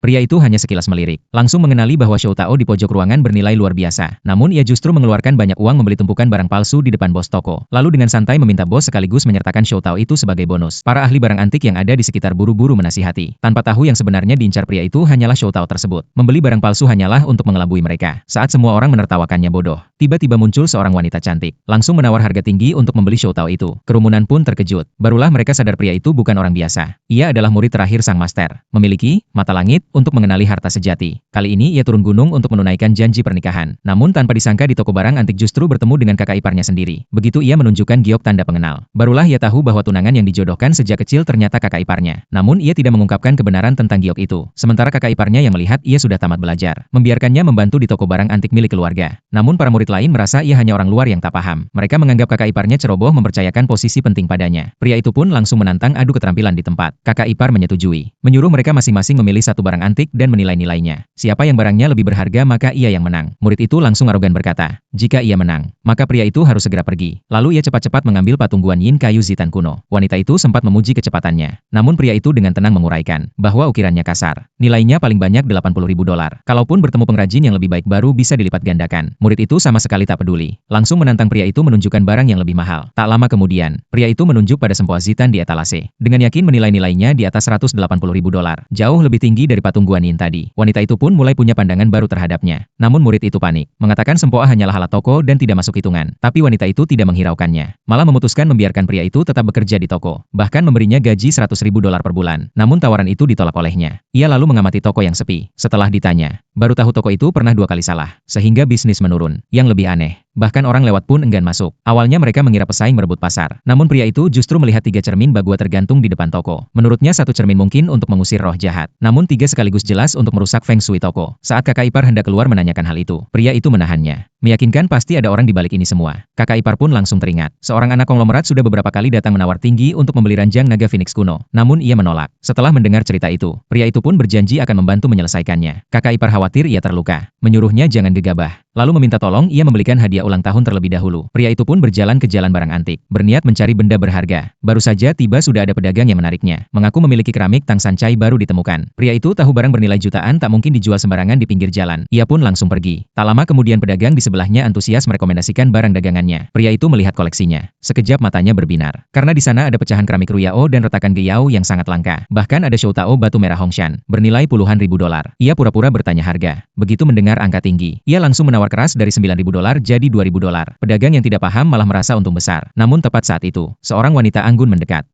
Pria itu hanya sekilas melirik, langsung mengenali bahwa Shou Tao di pojok ruangan bernilai luar biasa. Namun ia justru mengeluarkan banyak uang membeli tumpukan barang palsu di depan bos toko. Lalu dengan santai meminta bos sekaligus menyertakan Shou Tao itu sebagai bonus. Para ahli barang antik yang ada di sekitar buru-buru menasihati. Tanpa tahu yang sebenarnya diincar pria itu hanyalah Shou Tao tersebut. Membeli barang palsu hanyalah untuk mengelabui mereka. Saat semua orang menertawakannya bodoh, tiba-tiba muncul seorang wanita cantik, langsung menawar harga tinggi untuk membeli Shou Tao itu. Kerumunan pun terkejut. Barulah mereka sadar pria itu bukan orang biasa. Ia adalah murid terakhir sang master, memiliki mata langit untuk mengenali harta sejati. Kali ini ia turun gunung untuk menunaikan janji pernikahan. Namun tanpa disangka di toko barang antik justru bertemu dengan kakak iparnya sendiri. Begitu ia menunjukkan giok tanda pengenal, barulah ia tahu bahwa tunangan yang dijodohkan sejak kecil ternyata kakak iparnya. Namun ia tidak mengungkapkan kebenaran tentang giok itu. Sementara kakak iparnya yang melihat ia sudah tamat belajar, membiarkannya membantu di toko barang antik milik keluarga. Namun para murid lain merasa ia hanya orang luar yang tak paham. Mereka menganggap kakak iparnya ceroboh mempercayakan posisi penting padanya. Pria itu pun langsung menantang adu keterampilan di tempat. Kakak ipar menyetujui, menyuruh mereka masing-masing memilih satu barang antik dan menilai nilainya. Siapa yang barangnya lebih berharga maka ia yang menang. Murid itu langsung arogan berkata, jika ia menang, maka pria itu harus segera pergi. Lalu ia cepat-cepat mengambil patung Guan Yin kayu Zitan kuno. Wanita itu sempat memuji kecepatannya. Namun pria itu dengan tenang menguraikan bahwa ukirannya kasar. Nilainya paling banyak $80.000. Kalaupun bertemu pengrajin yang lebih baik baru bisa dilipat gandakan. Murid itu sama sekali tak peduli. Langsung menantang pria itu menunjukkan barang yang lebih mahal. Tak lama kemudian, pria itu menunjuk pada sempoa Zitan di etalase. Dengan yakin menilai nilainya di atas $180.000. Jauh lebih tinggi dari patung Guan Yin tadi. Wanita itu pun mulai punya pandangan baru terhadapnya. Namun murid itu panik, mengatakan sempoa hanyalah alat toko dan tidak masuk hitungan. Tapi wanita itu tidak menghiraukannya. Malah memutuskan membiarkan pria itu tetap bekerja di toko. Bahkan memberinya gaji $100.000 per bulan. Namun tawaran itu ditolak olehnya. Ia lalu mengamati toko yang sepi. Setelah ditanya, baru tahu toko itu pernah 2 kali salah. Sehingga bisnis menurun. Yang lebih aneh, bahkan orang lewat pun enggan masuk. Awalnya mereka mengira pesaing merebut pasar. Namun pria itu justru melihat 3 cermin bagua tergantung di depan toko. Menurutnya 1 cermin mungkin untuk mengusir roh jahat. Namun 3 sekaligus jelas untuk merusak feng shui toko. Saat kakak ipar hendak keluar menanyakan hal itu, pria itu menahannya. Meyakinkan pasti ada orang di balik ini semua. Kakak ipar pun langsung teringat. Seorang anak konglomerat sudah beberapa kali datang menawar tinggi untuk membeli ranjang naga Phoenix kuno. Namun ia menolak. Setelah mendengar cerita itu, pria itu pun berjanji akan membantu menyelesaikannya. Kakak ipar khawatir ia terluka. Menyuruhnya jangan gegabah. Lalu meminta tolong ia membelikan hadiah ulang tahun terlebih dahulu. Pria itu pun berjalan ke jalan barang antik, berniat mencari benda berharga. Baru saja tiba sudah ada pedagang yang menariknya. Mengaku memiliki keramik Tang Sancai baru ditemukan. Pria itu tahu barang bernilai jutaan tak mungkin dijual sembarangan di pinggir jalan. Ia pun langsung pergi. Tak lama kemudian pedagang di sebelahnya antusias merekomendasikan barang dagangannya. Pria itu melihat koleksinya. Sekejap matanya berbinar. Karena di sana ada pecahan keramik Ruyao dan retakan Geyao yang sangat langka. Bahkan ada Shou Tao batu merah Hongshan, bernilai puluhan ribu dolar. Ia pura-pura bertanya harga. Begitu mendengar angka tinggi, ia langsung menawar keras dari $9.000 jadi $2.000. Pedagang yang tidak paham malah merasa untung besar. Namun tepat saat itu, seorang wanita anggun mendekat.